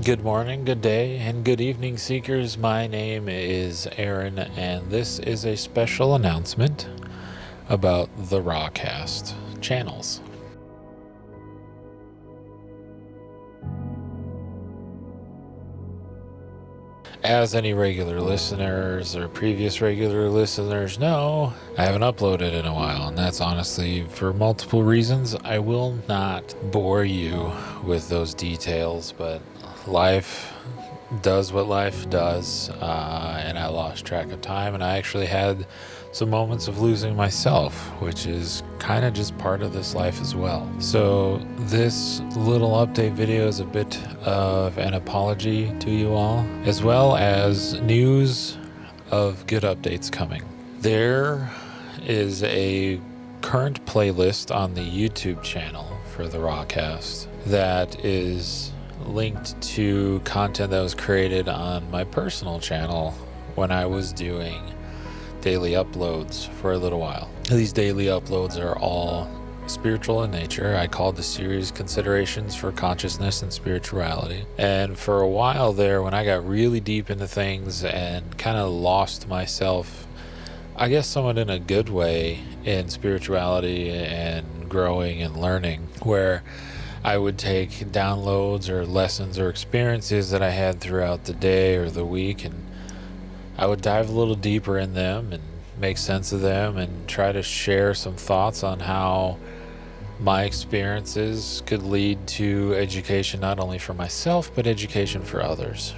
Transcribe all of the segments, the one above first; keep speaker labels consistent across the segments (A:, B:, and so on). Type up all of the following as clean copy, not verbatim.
A: Good morning, good day, and good evening, seekers. My name is Aaron, and this is a special announcement about the Rawcast channels. As any regular listeners or previous regular listeners know, I haven't uploaded in a while, and that's honestly for multiple reasons. I will not bore you with those details, but life does what life does, and I lost track of time, and I actually had some moments of losing myself, which is kind of just part of this life as well. So this little update video is a bit of an apology to you all, as well as news of good updates coming. There is a current playlist on the YouTube channel for the Rawcast that is linked to content that was created on my personal channel when I was doing daily uploads for a little while. These daily uploads are all spiritual in nature. I called the series Considerations for Consciousness and Spirituality. And for a while there, when I got really deep into things and kind of lost myself, I guess somewhat in a good way, in spirituality and growing and learning, where I would take downloads or lessons or experiences that I had throughout the day or the week, and I would dive a little deeper in them and make sense of them and try to share some thoughts on how my experiences could lead to education, not only for myself, but education for others.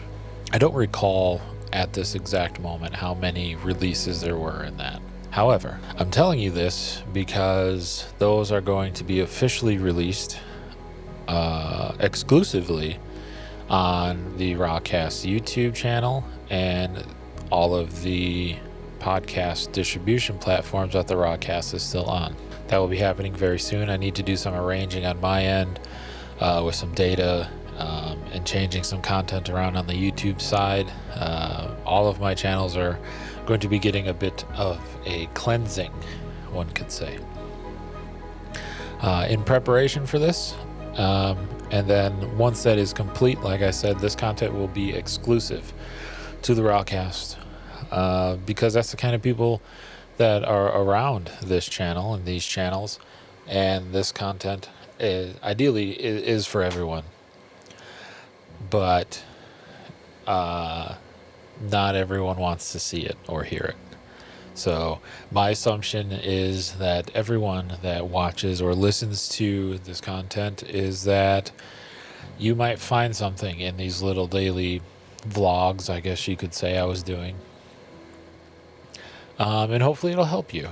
A: I don't recall at this exact moment how many releases there were in that. However, I'm telling you this because those are going to be officially released exclusively on the Rawcast YouTube channel and all of the podcast distribution platforms that the Rawcast is still on. That will be happening very soon. I need to do some arranging on my end with some data and changing some content around on the YouTube side. All of my channels are going to be getting a bit of a cleansing, one could say, in preparation for this. And then once that is complete, like I said, this content will be exclusive to the Rawcast, because that's the kind of people that are around this channel and these channels, and this content ideally is for everyone, but not everyone wants to see it or hear it. So my assumption is that everyone that watches or listens to this content is that you might find something in these little daily vlogs, I guess you could say, I was doing. And hopefully it'll help you.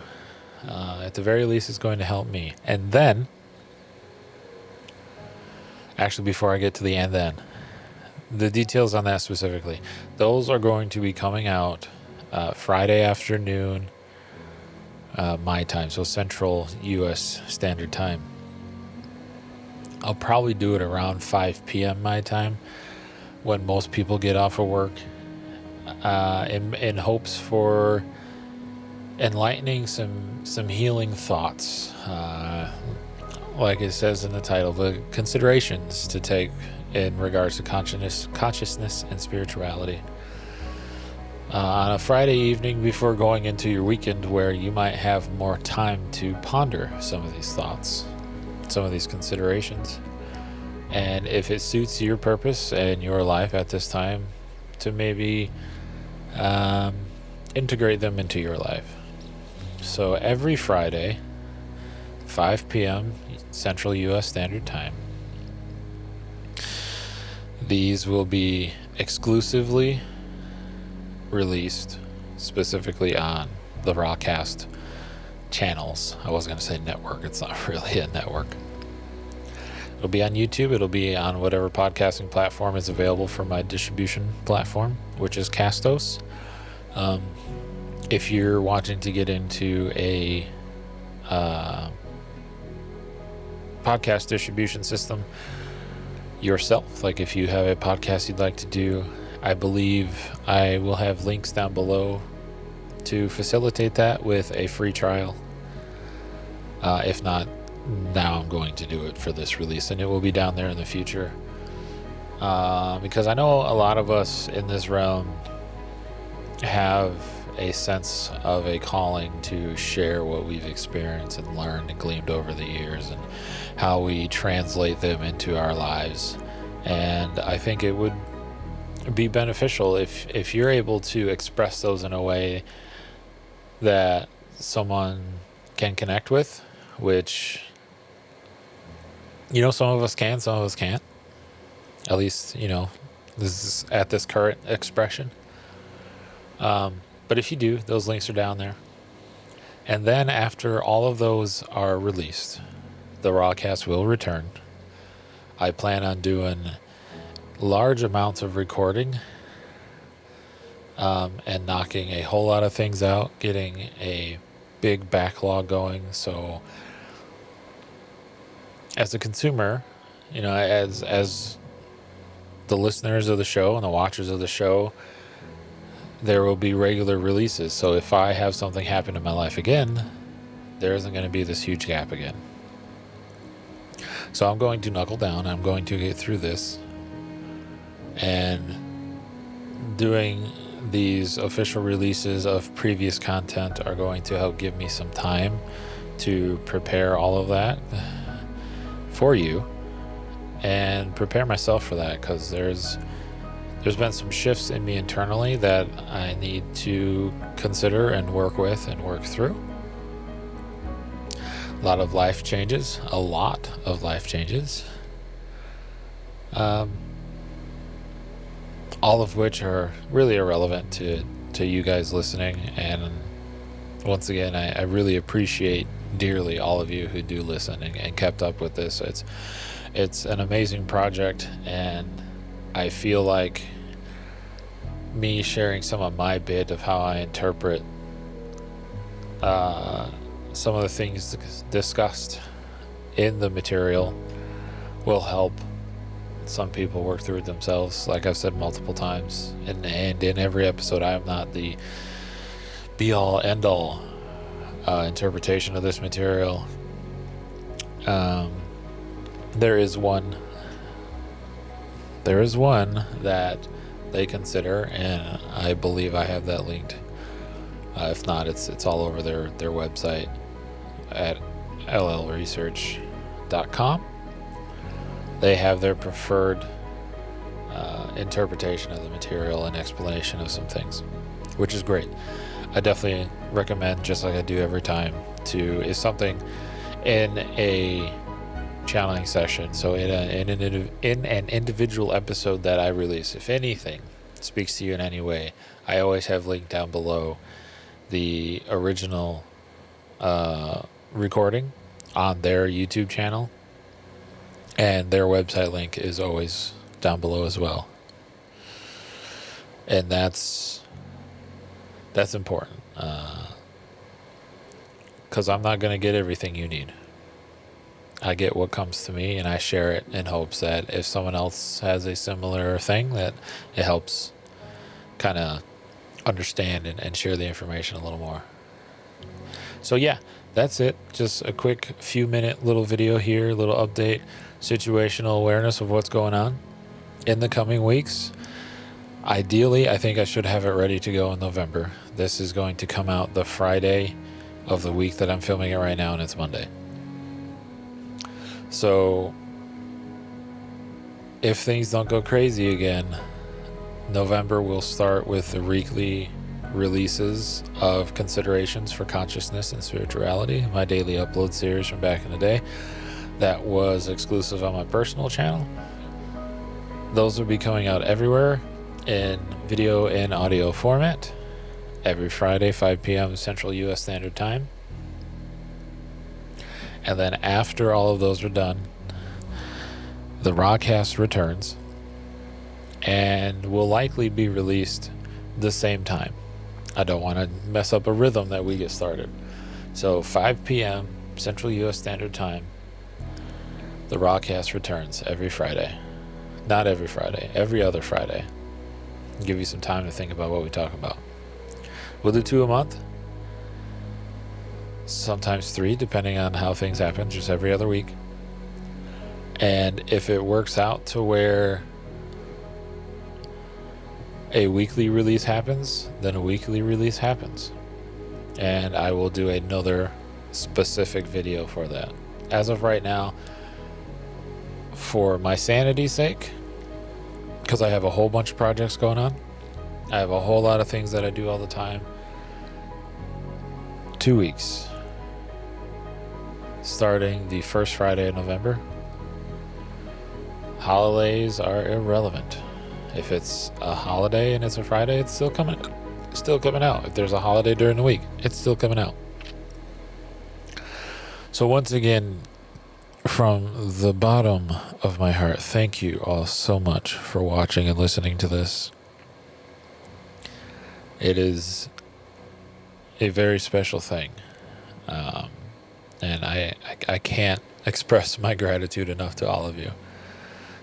A: At the very least, it's going to help me. And then, actually before I get to the and then, the details on that specifically, those are going to be coming out Friday afternoon, my time, so Central U.S. Standard Time. I'll probably do it around 5 p.m. my time, when most people get off of work, in hopes for enlightening some healing thoughts, like it says in the title, the considerations to take in regards to consciousness and spirituality. On a Friday evening before going into your weekend, where you might have more time to ponder some of these thoughts, some of these considerations, and if it suits your purpose and your life at this time, to maybe integrate them into your life. So every Friday, 5 p.m. Central U.S. Standard Time, these will be exclusively released specifically on the Rawcast channels. I was going to say network. It's not really a network. It'll be on YouTube. It'll be on whatever podcasting platform is available for my distribution platform, which is Castos. If you're wanting to get into a podcast distribution system yourself, like if you have a podcast you'd like to do, I believe I will have links down below to facilitate that with a free trial. If not, now I'm going to do it for this release, and it will be down there in the future. because I know a lot of us in this realm have a sense of a calling to share what we've experienced and learned and gleaned over the years, and how we translate them into our lives. And I think it would be beneficial if you're able to express those in a way that someone can connect with, which, some of us can, some of us can't. At least, this is at this current expression. But if you do, those links are down there. And then after all of those are released, the Rawcast will return. I plan on doing large amounts of recording, and knocking a whole lot of things out, getting a big backlog going. So as a consumer, as the listeners of the show and the watchers of the show, there will be regular releases. So if I have something happen in my life again, there isn't going to be this huge gap again. So I'm going to knuckle down. I'm going to get through this. And doing these official releases of previous content are going to help give me some time to prepare all of that for you and prepare myself for that, because there's been some shifts in me internally that I need to consider and work with and work through. A lot of life changes, all of which are really irrelevant to you guys listening. And once again, I really appreciate dearly all of you who do listen and kept up with this. It's an amazing project, and I feel like me sharing some of my bit of how I interpret some of the things discussed in the material will help some people work through it themselves. Like I've said multiple times, and in every episode, I am not the be-all, end-all interpretation of this material. There is one that they consider, and I believe I have that linked. If not, it's all over their website at llresearch.com. They have their preferred interpretation of the material and explanation of some things, which is great. I definitely recommend, just like I do every time, if something in a channeling session, so in an individual episode that I release, if anything speaks to you in any way, I always have linked down below the original recording on their YouTube channel, and their website link is always down below as well. And that's important, because I'm not going to get everything you need. I get what comes to me, and I share it in hopes that if someone else has a similar thing, that it helps kind of understand and share the information a little more. So yeah, that's it. Just a quick few minute little video here, little update, situational awareness of what's going on in the coming weeks. Ideally, I think I should have it ready to go in November. This is going to come out the Friday of the week that I'm filming it right now, and it's Monday. So if things don't go crazy again, November will start with the weekly releases of Considerations for Consciousness and Spirituality, my daily upload series from back in the day that was exclusive on my personal channel. Those will be coming out everywhere in video and audio format every Friday, 5 p.m. Central U.S. Standard Time. And then after all of those are done, the Rawcast returns and will likely be released the same time. I don't want to mess up a rhythm that we get started. So 5 p.m. Central U.S. Standard Time, the Rawcast returns every Friday. Not every Friday, every other Friday. Give you some time to think about what we talk about. We'll do 2 a month. Sometimes 3, depending on how things happen, just every other week. And if it works out to where a weekly release happens, then a weekly release happens. And I will do another specific video for that. As of right now, for my sanity's sake, because I have a whole bunch of projects going on, I have a whole lot of things that I do all the time. 2 weeks. Starting the first Friday of November. Holidays are irrelevant. If it's a holiday and it's a Friday, it's still coming out. If there's a holiday during the week, it's still coming out. So once again, from the bottom of my heart, thank you all so much for watching and listening to this. It is a very special thing. And I can't express my gratitude enough to all of you.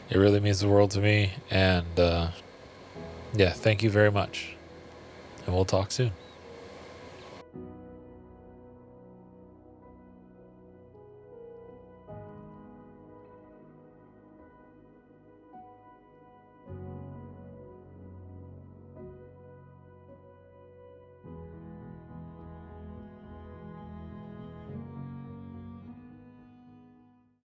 A: It really means the world to me. And yeah, thank you very much. And we'll talk soon.